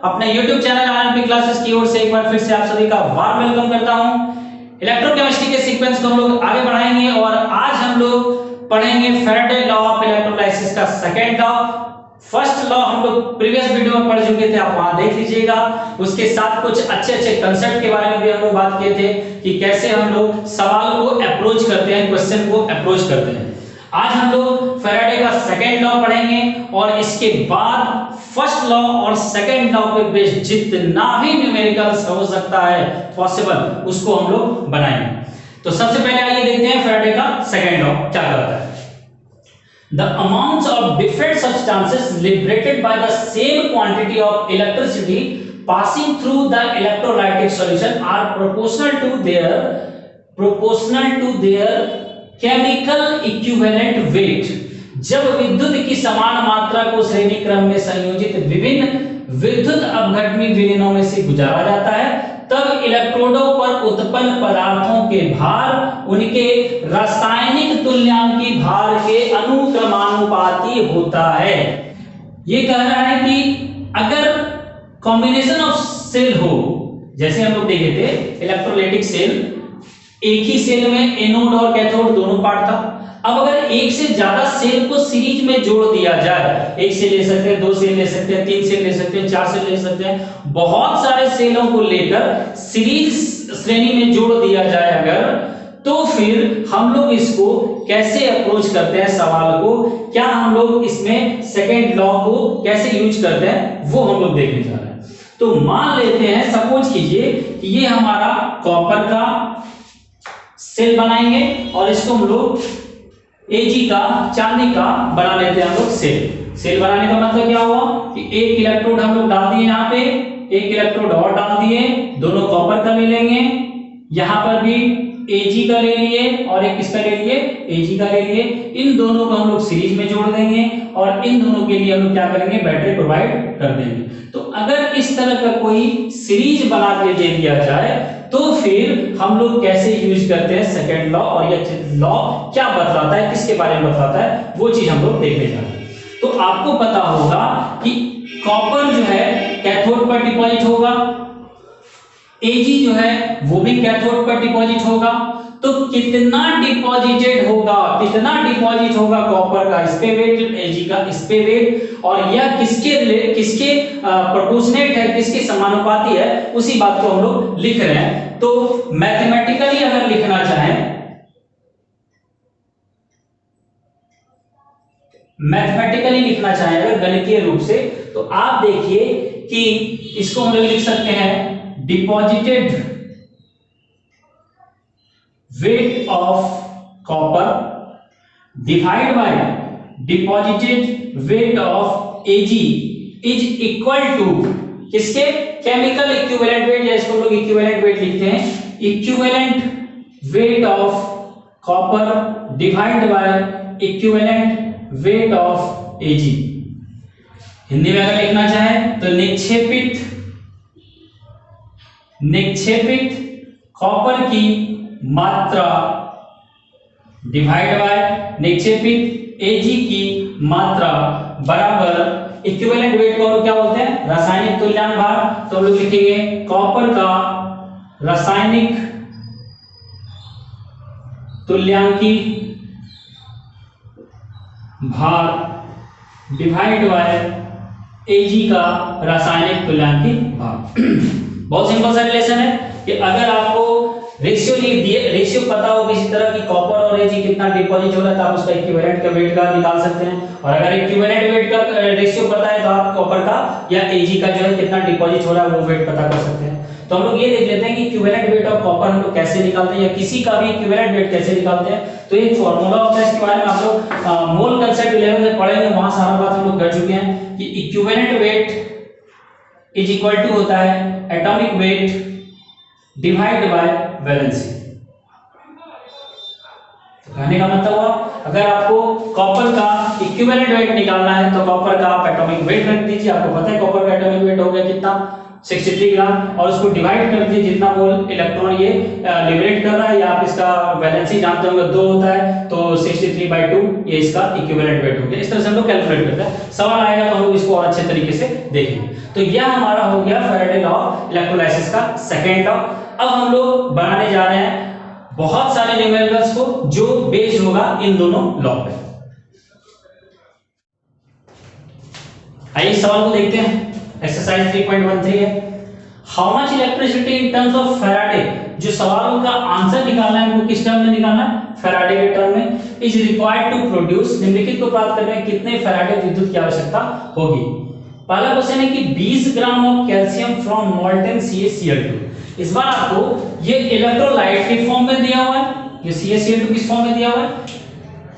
अपने YouTube channel RNP classes की ओर से एक बार फिर से आप सभी का वार्म वेलकम करता हूं। इलेक्ट्रोकेमिस्ट्री के सीक्वेंस को हम लोग आगे बढ़ाएंगे और आज हम लोग पढ़ेंगे फैराडे लॉ ऑफ इलेक्ट्रोलाइसिस का सेकंड लॉ। फर्स्ट लॉ हम लोग प्रीवियस वीडियो में पढ़ चुके थे, आप वहां देख लीजिएगा। उसके साथ कुछ अच्छे कंसेप्ट के बारे में भी हम लोग बात किए थे कि कैसे हम लोग सवाल को अप्रोच करते हैं, क्वेश्चन को अप्रोच करते हैं। आज हम लोग फैराडे का सेकंड लॉ पढ़ेंगे और इसके बाद फर्स्ट लॉ और सेकंड लॉ पे बेस्ड जितना भी न्यूमेरिकल्स हो सकता है पॉसिबल, उसको हम लोग बनाएंगे। तो सबसे पहले आइए देखते हैं फैराडे का सेकंड लॉ क्या कहता है। The amounts of different substances liberated by the same quantity of electricity passing through the electrolytic solution are proportional to their chemical equivalent weight। जब विद्युत की समान मात्रा को श्रेणी क्रम में संयोजित विभिन्न विद्युत अपघटनी विलीनों में से गुजारा जाता है, तब इलेक्ट्रोडों पर उत्पन्न पदार्थों के भार उनके रासायनिक तुल्यांकी भार के अनुक्रमानुपाती होता है। ये कह रहा है कि अगर कॉम्बिनेशन ऑफ सेल हो, जैसे हम लोग देखे थे इलेक्ट्रोलाइटिक सेल, एक ही सेल में एनोड और कैथोड दोनों पार्ट था। अब अगर एक से ज्यादा सेल को सीरीज में जोड़ दिया जाए, एक सेल ले सकते हैं, दो सेल ले सकते हैं, तीन सेल ले सकते हैं, चार सेल ले सकते हैं, बहुत सारे सेलों को लेकर सीरीज श्रेणी में जोड़ दिया जाए अगर, तो फिर हम लोग इसको कैसे अप्रोच करते हैं सवाल को, क्या हम लोग इसमें सेकंड लॉ को कैसे यूज करते हैं, वो हम लोग देखने जा रहे हैं। तो मान लेते हैं, सपोज कीजिए कि ये हमारा कॉपर का सेल बनाएंगे और इसको हम लोग Ag का, चांदी का बना लेते हैं हम लोग सेल बनाने का मतलब क्या हुआ कि एक इलेक्ट्रोड हम लोग डाल दिए, यहाँ पे एक इलेक्ट्रोड और डाल दिए, दोनों कॉपर का ले लेंगे, यहाँ पर भी Ag का ले लिए और एक किसका ले लिए, Ag का ले लिए। इन दोनों को हम लोग सीरीज में जोड़ देंगे और इन दोनों के लिए हम लोग क्या करेंगे, बैटरी प्रोवाइड कर देंगे। तो अगर इस तरह का कोई सीरीज बना के दे दिया जाए तो फिर हम लोग कैसे यूज करते हैं सेकंड लॉ, और यह लॉ क्या बतलाता है, किसके बारे में बतलाता है, वो चीज हम लोग देखने जा रहे हैं। तो आपको पता होगा कि कॉपर जो है कैथोड पर डिपॉजिट होगा, Ag जो है वो भी कैथोड पर डिपॉजिट होगा। तो कितना डिपॉजिट होगा कॉपर का इस पे वेट, Ag का इस पे वेट, और यह किसके प्रोपोर्शनेट है, किसके समानुपाती है, उसी बात को हम लोग लिख रहे हैं। तो मैथमेटिकली अगर लिखना चाहें, अगर गणितीय रूप से, तो आप देखिए कि इसको हम लोग लिख सकते हैं deposited weight of copper divide by deposited weight of Ag is equal to किसके, केमिकल इक्विवेलेंट वेट, या इसको हम लोग इक्विवेलेंट वेट लिखते हैं, equivalent weight of copper divide by equivalent weight of Ag। Hindi में अगर लिखना चाहें तो निक्षेपित कॉपर की मात्रा डिवाइड बाय निक्षेपित Ag की मात्रा बराबर इक्विवेलेंट वेट को क्या बोलते हैं, रासायनिक तुल्यांक भार। तो हम लोग लिखेंगे कॉपर का रासायनिक तुल्यांकी भार डिवाइड बाय Ag का रासायनिक तुल्यांकी भार। बहुत सिंपल सा रिलेशन है कि अगर आपको रेशियो पता हो किसी तरह की कॉपर और Ag कितना डिपॉजिट हो रहा है, तो आप उसका इक्विवेलेंट का वेट का निकाल सकते हैं। और अगर इक्विवेलेंट वेट का रेशियो पता है तो आप कॉपर का या Ag का जो है कितना डिपॉजिट हो रहा है वो वेट पता कर सकते हैं। तो हम लोग ये देख लेते हैं कि इक्विवेलेंट वेट ऑफ कॉपर हम लोग कैसे निकालते हैं, या किसी का भी इक्विवेलेंट वेट कैसे निकालते हैं। तो एक फॉर्मूला होता है, इसके बारे में आप लोग मोल कांसेप्ट 11 में पढ़ेंगे, वहां सारा बात हम लोग कर चुके हैं कि equivalent weight is equal to होता है atomic weight divide by valency. कहने का मतलब हुआ, अगर आपको कॉपर का इक्विवेलेंट वेट निकालना है तो कॉपर का आप एटॉमिक वेट रख दीजिए। आपको पता है कॉपर का एटॉमिक वेट हो गया कितना, 63 ग्राम, और उसको डिवाइड कर दिए जितना मोल इलेक्ट्रॉन ये लिबरेट कर रहा है, या आप इसका वैलेंसी जानते होंगे 2 होता है, तो 63/2 ये इसका इक्विवेलेंट वेट हो गया। इस तरह से हम लोग कैलकुलेट करते हैं। सवाल आएगा तो हम लोग इसको और अच्छे तरीके से देखेंगे। तो यह हमारा हो गया फैराडे लॉ इलेक्ट्रोलाइसिस का सेकेंड लॉ। अब हम लोग बनाने जा रहे हैं बहुत सारे न्यूमेरिकल्स को जो बेस्ड होगा इन दोनों लॉ पे। आइए सवाल को देखते हैं। एक्सरसाइज 3.13 है, how much electricity in terms of Faraday. जो सवाल का आंसर निकालना है वो किस टर्म में निकालना है, फैराडे के टर्म में। इज रिक्वायर्ड टू प्रोड्यूस, निम्नलिखित को प्राप्त करने में कितने फैराडे विद्युत की आवश्यकता होगी। पहला क्वेश्चन है कि 20 gram of calcium from molten CaCl2। इस बार आपको ये इलेक्ट्रोलाइट के फॉर्म में दिया हुआ है, ये CaCl2 किस फॉर्म में दिया हुआ है,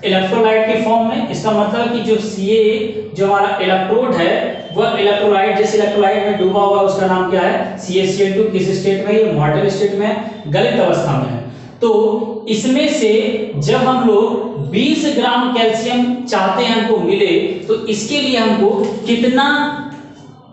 इलेक्ट्रोलाइट के फॉर्म में। इसका मतलब कि जो Ca जो हमारा इलेक्ट्रोड है वह इलेक्ट्रोलाइट, जैसे इलेक्ट्रोलाइट में डूबा हुआ उसका नाम क्या है, CaCl2। किस स्टेट में, ये मॉर्टल स्टेट में है, गलित अवस्था में है। तो इसमें से जब हम लोग 20 ग्राम कैल्शियम चाहते हैं हमको मिले, तो इसके लिए हमको कितना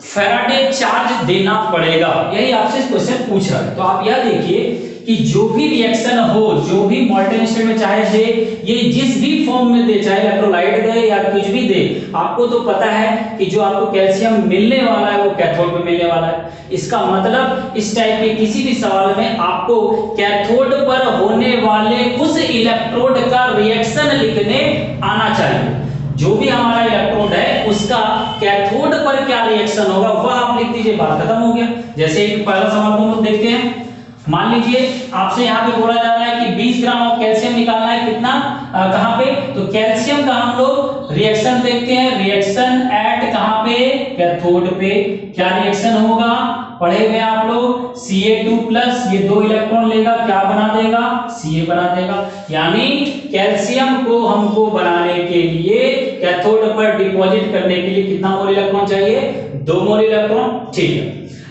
फैराडे चार्ज देना पड़ेगा, यही आपसे क्वेश्चन पूछ रहा है। तो आप यह देखिए कि जो भी रिएक्शन हो, जो भी मॉल्टेन स्टेट में चाहे दे, ये जिस भी फॉर्म में दे, चाहे इलेक्ट्रोलाइट दे या कुछ भी दे, आपको तो पता है कि जो आपको कैल्शियम मिलने वाला है वो कैथोड पे मिलने वाला है। इसका मतलब इस टाइप के किसी भी सवाल में आपको कैथोड पर होने वाले उस इलेक्ट्रोड का रिएक्शन लिखने आना चाहिए। जो भी हमारा इलेक्ट्रोड है उसका कैथोड पर क्या रिएक्शन होगा वह आप लिख दीजिए, बात खत्म हो गया। जैसे एक पहला सवाल को हम लोग देखते हैं। मान लीजिए आपसे यहाँ पे बोला जा रहा है कि 20 ग्राम ऑफ कैल्शियम निकालना है, कितना कहाँ पे, तो कैल्शियम का हम लोग रिएक्शन देखते हैं। रिएक्शन एट कहाँ पे, कैथोड पे। क्या रिएक्शन होगा, पढ़े हुए आप लोग, Ca2+ ये 2 इलेक्ट्रॉन लेगा, क्या बना देगा, Ca बना देगा। यानी कैल्शियम को हमको बनाने के लिए कैथोड पर डिपॉजिट करने के लिए कितना मोल इलेक्ट्रॉन चाहिए, 2 मोल इलेक्ट्रॉन। ठीक है,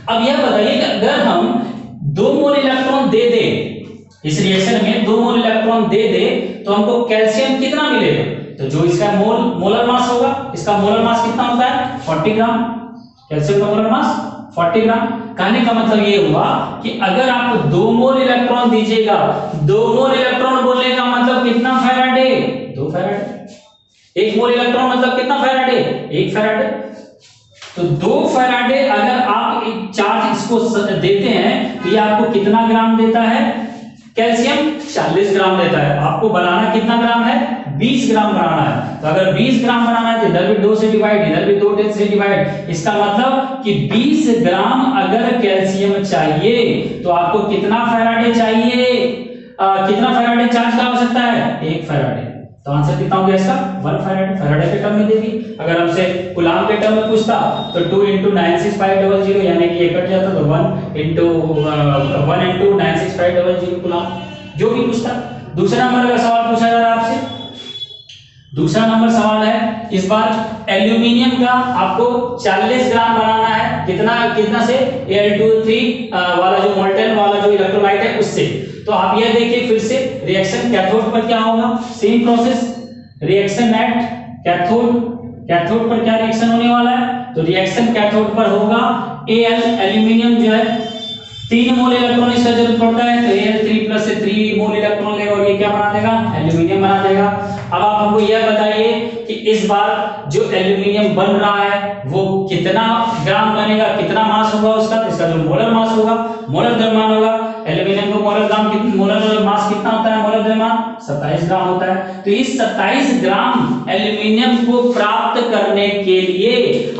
अब यह बताइए कि अगर हम 2 मोल इलेक्ट्रॉन दे दे, इस रिएक्शन में 2 मोल इलेक्ट्रॉन दे दे, तो हमको कैल्शियम कितना मिलेगा, तो जो इसका मोलर मास होगा, इसका मोलर मास कितना होता है, 40 ग्राम। कैल्शियम का मोलर मास 40 ग्राम। कहने का मतलब ये हुआ कि अगर आप 2 मोल इलेक्ट्रॉन दीजिएगा, 2 मोल इलेक्ट्रॉन बोलने का मतलब कितना फैराडे, 2 फैराडे। 1 मोल इलेक्ट्रॉन मतलब कितना फैराडे, 1 फैराडे। तो 2 फैराडे अगर आप एक चार्ज इसको देते हैं तो ये आपको कितना ग्राम देता है, कैल्शियम 40 ग्राम देता है। आपको बनाना कितना ग्राम है, 20 ग्राम बनाना है। तो अगर 20 ग्राम बनाना है तो इधर भी 2 से डिवाइड, इधर भी 2 से डिवाइड। इसका मतलब कि 20 ग्राम अगर कैल्शियम चाहिए तो आपको कितना फैराडे चाहिए, कितना फैराडे चार्ज का आवश्यकता है, 1 फैराडे। तो आंसर कितना हो गया इसका, 1 फैराडे। फैराडे के टर्म में देगी। अगर हमसे कूलाम के टर्म में पूछता तो 2 × 96500, यानी कि ये कट जाता तो 1 × 96500 कूलाम, जो भी पूछता। दूसरा नंबर का सवाल पूछा जा रहा है आपसे। दूसरा नंबर सवाल है इस बार एल्यूमिनियम का आपको 40 ग्राम बनाना है। कितना से, Al2O3 वाला जो मोल्टेन वाला जो इलेक्ट्रोलाइट है उससे। तो आप यह देखिए फिर से रिएक्शन कैथोड पर क्या होगा, same process, reaction at cathode पर क्या रिएक्शन होने वाला है, तो रिएक्शन कैथोड पर होगा Al, एल्यूमिनियम जो है 3 मोल इलेक्ट्रॉन इसका जरूरत पड़ता है, तो Al3+ से 3 मोल इलेक्ट्रॉन लेगा और ये क्या बना देगा, एल्यूमिनियम बना देगा। अब आप हमको यह बताइए कि इस बार जो एल्यूमिनियम बन रहा है वो कितना ग्राम बनेगा, कितना मास होगा उसका, तो इसका जो मोलर मास होगा, मोलर द्रव्यमान होगा। एल्यूमिनियम को मोलर मास कितना होता है, मोलर द्रव्यमान 27 ग्राम होता है। तो इस 27 ग्राम एल्यूमिनियम को प्राप्त करने के लिए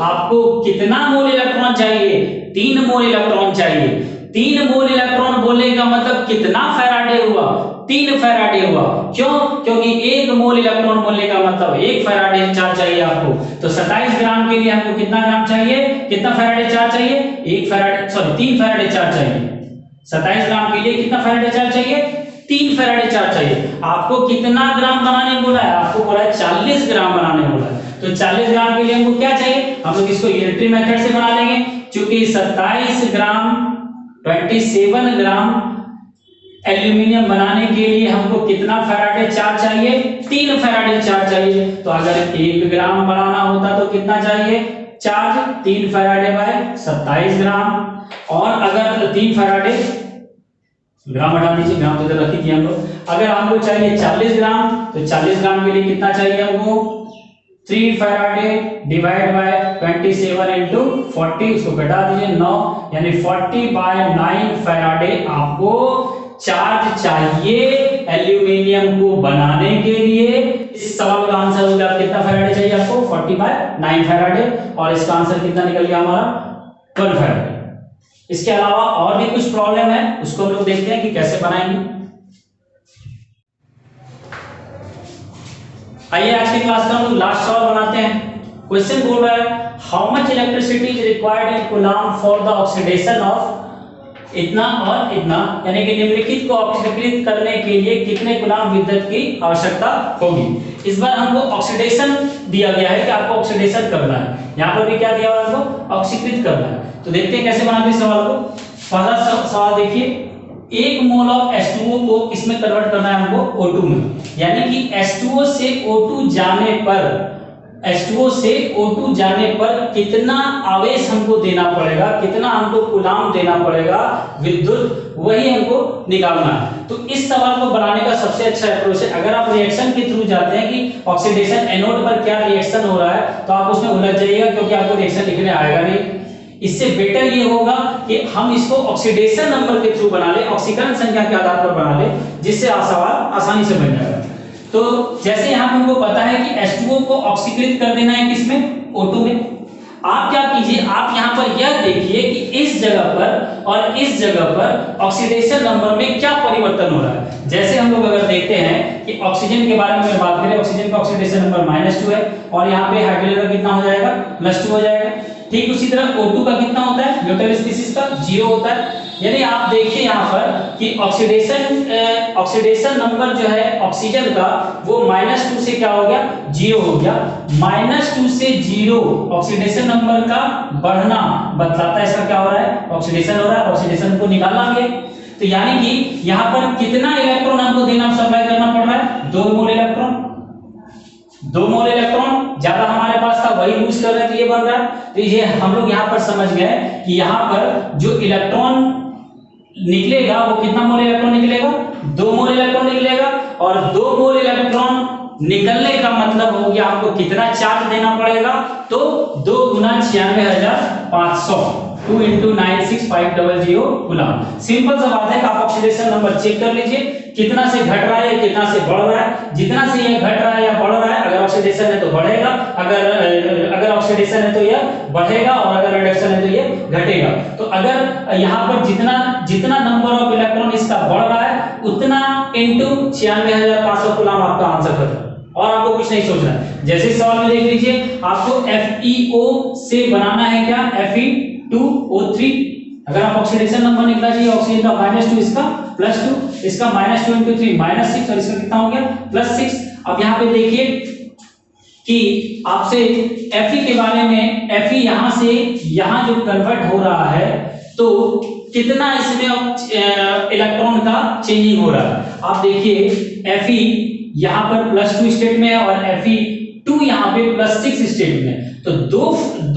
आपको कितना मोल इलेक्ट्रॉन चाहिए, 3 मोल इलेक्ट्रॉन चाहिए। 3 मोल इलेक्ट्रॉन बोलने का मतलब कितना फैराडे हुआ, 3 फैराडे हुआ। क्यों, क्योंकि 1 मोल इलेक्ट्रॉन बोलने का मतलब 1 फैराडे चार्ज चाहिए आपको। तो 27 ग्राम के लिए हमको कितना ग्राम चाहिए, कितना फैराडे चार्ज चाहिए, 3 फैराडे चार्ज चाहिए। 27 ग्राम के लिए कितना फैराडे चार्ज चाहिए, 3 फैराडे चार्ज चाहिए। आपको कितना ग्राम बनाने बोला है, आपको बोला है 40 ग्राम बनाने बोला है। तो 40 ग्राम के लिए हमको क्या चाहिए, हम लोग इसको इलेक्ट्रिक मेथड से बना लेंगे। चूंकि 27 ग्राम एल्यूमिनियम बनाने के लिए हमको कितना फैराडे चार्ज चाहिए, 3 फैराडे चार्ज चाहिए। तो अगर 1 ग्राम बनाना होता तो कितना चाहिए चार्ज, 3 फैराडे बाय 27 ग्राम। और अगर 3 फैराडे, ग्राम हटा दीजिए, ग्राम तो इधर रखी थी हम लोग, अगर हमको चाहिए 40 ग्राम, तो 40 ग्राम के लिए कितना चाहिए हमको, 3 फैराडे डिवाइड बाय 27 इंटू 40, उसको घटा दीजिए 9, यानी 40/9 फैराडे आपको चार्ज चाहिए एल्यूमिनियम को बनाने के लिए। इस सवाल का आंसर हो गया कितना फैराडे चाहिए आपको, 40/9 फैराडे, और इसका आंसर कितना निकल गया हमारा, 1 फैराडे। इसके अलावा और भी कुछ प्रॉब्लम है, उसको हम लोग देखते हैं कि कैसे बनाएंगे। आइए आज की क्लास का हम लोग लास्ट सवाल बनाते हैं। क्वेश्चन बोल रहा है how much electricity is required in coulomb for the oxidation of इतना और इतना, यानी कि निम्नलिखित को ऑक्सीकृत करने के लिए कितने कूलम्ब विद्युत की आवश्यकता होगी। इस बार हमको ऑक्सीडेशन दिया गया है कि आपको ऑक्सीडेशन करना है, यहाँ पर भी क्या दिया हुआ है, हमको ऑक्सीकृत करना है। तो देखते हैं कैसे बनाते हैं सवाल को। पहला सवाल देखिए, 1 मोल ऑफ H2O को किसमें कन्वर्ट करना है हमको, O2 में, यानी कि H2O से O2 जाने पर, H2O से O2 जाने पर कितना आवेश हमको देना पड़ेगा, कितना हमको कूलम्ब देना पड़ेगा विद्युत, वही हमको निकालना है। तो इस सवाल को बनाने का सबसे अच्छा अप्रोच है, अगर आप रिएक्शन के थ्रू जाते हैं कि ऑक्सीडेशन एनोड पर क्या रिएक्शन हो रहा है, तो आप उसमें उलझ जाइएगा, क्योंकि आपको रिएक्शन लिखने आएगा नहीं। इससे बेटर ये होगा कि हम इसको ऑक्सीडेशन नंबर के थ्रू बना ले, ऑक्सीकरण संख्या के आधार पर बना ले, जिससे सवाल आसानी से बन जाएगा। तो जैसे यहाँ हमको पता है कि H2O को ऑक्सीकृत कर देना है किसमें, O2 में। आप क्या कीजिए, आप यहाँ पर यह देखिए कि इस जगह पर और इस जगह पर ऑक्सीडेशन नंबर में क्या परिवर्तन हो रहा है। जैसे हम लोग अगर देखते हैं कि ऑक्सीजन के बारे में बात करें, ऑक्सीजन का ऑक्सीडेशन नंबर -2 है, और यहाँ पे हाइड्रोजन का कितना हो जाएगा, +2 हो जाएगा। ठीक उसी तरह O2 का कितना होता है, न्यूट्रल स्पीशीज का 0 होता है। यानी आप देखिए यहाँ पर कि ऑक्सीडेशन नंबर जो है ऑक्सीजन का, वो -2 से क्या हो गया, 0 हो गया। -2 से 0 ऑक्सीडेशन नंबर का बढ़ना बतलाता है इसका क्या हो रहा है, ऑक्सीडेशन हो रहा है, ऑक्सीडेशन को निकालना है। तो यानी कि यहाँ पर कितना इलेक्ट्रॉन हमको देना, सप्लाई करना पड़ रहा है, 2 मोल इलेक्ट्रॉन। 2 मोल इलेक्ट्रॉन ज्यादा हमारे पास था, वही यूज कर रहे हैं, तो ये बन रहा है। तो ये हम लोग यहाँ पर समझ गए कि यहाँ पर जो इलेक्ट्रॉन निकलेगा वो कितना मोल इलेक्ट्रॉन निकलेगा, 2 मोल इलेक्ट्रॉन निकलेगा। और 2 मोल इलेक्ट्रॉन निकलने का मतलब हो गया आपको कितना चार्ज देना पड़ेगा, तो 2 × 96,500, 2 × 96500 कूलम्ब। सिंपल सा बात है कि आप ऑक्सीडेशन नंबर चेक कर लीजिए, कितना से घट रहा है, कितना से बढ़ रहा है। जितना से ये घट रहा है या बढ़ रहा है, अगर ऑक्सीडेशन है तो बढ़ेगा, अगर ऑक्सीडेशन है तो यह बढ़ेगा, और अगर रिडक्शन है तो ये घटेगा। तो अगर यहाँ पर जितना नंबर ऑफ इलेक्ट्रॉन इसका बढ़ रहा है, उतना इंटू 96,500 कूलम्ब आपका आंसर खत्म, और आपको कुछ नहीं सोचना है। जैसे सवाल में देख लीजिए, आपको FeO से बनाना है क्या, Fe2O3। अगर आप ऑक्सीडेशन नंबर निकला चाहिए, ऑक्सीजन का -2, इसका +2, इसका -2 × 3 -6, और इसका कितना हो गया, +6। अब यहाँ पे देखिए कि आपसे Fe के बारे में, Fe यहाँ से यहाँ जो कन्वर्ट हो रहा है, तो कितना इसमें इलेक्ट्रॉन का चेंजिंग हो रहा है। आप देखिए Fe यहाँ पर +2 स्टेट में है, और Fe2 यहाँ पे +6 स्टेट में। तो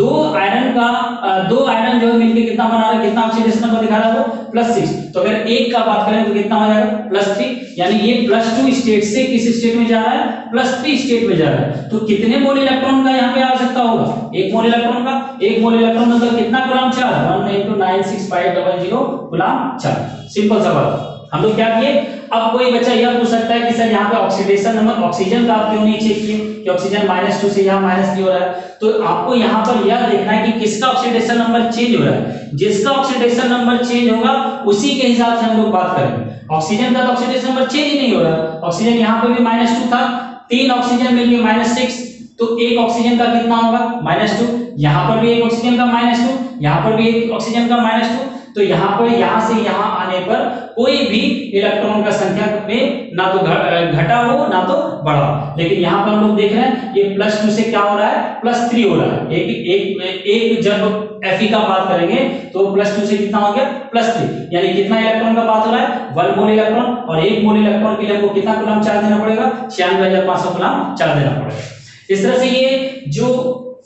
दो आयरन जो है मिलके कितना बना रहा है, कितना ऑक्सीडेशन नंबर दिखा रहा है, वो +6। तो अगर एक का बात करें तो कितना हो जाएगा, +3। यानी ये +2 स्टेट से किस स्टेट में जा रहा है, +3 स्टेट में जा रहा है। तो कितने मोल इलेक्ट्रॉन का यहाँ पे आवश्यकता होगा, 1 मोल इलेक्ट्रॉन का। 1 मोल इलेक्ट्रॉन मतलब कितना coulomb charge, 1 × 96500 coulomb charge. Simple सा बात। हम लोग क्या किए, अब कोई बच्चा यह पूछ सकता है कि सर यहाँ पे ऑक्सीडेशन नंबर ऑक्सीजन का आप क्यों नहीं चेक किए, कि ऑक्सीजन -2 से यहाँ -3 हो रहा है। तो आपको यहाँ पर यह देखना है कि किसका ऑक्सीडेशन नंबर चेंज हो रहा है। जिसका ऑक्सीडेशन नंबर चेंज होगा उसी के हिसाब से हम लोग बात करेंगे। ऑक्सीजन का तो ऑक्सीडेशन नंबर चेंज ही नहीं हो रहा है। ऑक्सीजन यहाँ पे भी -2 था, 3 ऑक्सीजन मिलके -6, तो एक ऑक्सीजन का कितना होगा, -2। यहाँ पर भी एक ऑक्सीजन का -2, यहाँ पर भी एक ऑक्सीजन का -2। तो यहाँ पर यहाँ से यहाँ आने पर कोई भी इलेक्ट्रॉन का संख्या में ना तो घटा हो ना तो बढ़ा। लेकिन यहाँ पर हम लोग देख रहे हैं ये +2 से क्या हो रहा है, +3 हो रहा है। एक जब Fe का बात करेंगे तो +2 से कितना हो गया, +3। यानी कितना इलेक्ट्रॉन का बात हो रहा है, 1 मोल इलेक्ट्रॉन। और 1 मोल इलेक्ट्रॉन के लिए हमको कितना कूलम्ब चार्ज देना पड़ेगा, 96,500 कूलम्ब चार्ज देना पड़ेगा। इस तरह से ये जो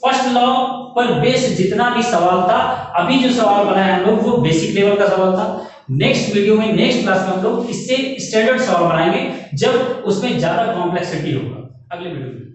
फर्स्ट लॉ पर बेस जितना भी सवाल था, अभी जो सवाल बनाए हम लोग वो बेसिक लेवल का सवाल था। नेक्स्ट वीडियो में, नेक्स्ट क्लास में हम लोग इससे स्टैंडर्ड सवाल बनाएंगे जब उसमें ज्यादा कॉम्प्लेक्सिटी होगा। अगले वीडियो में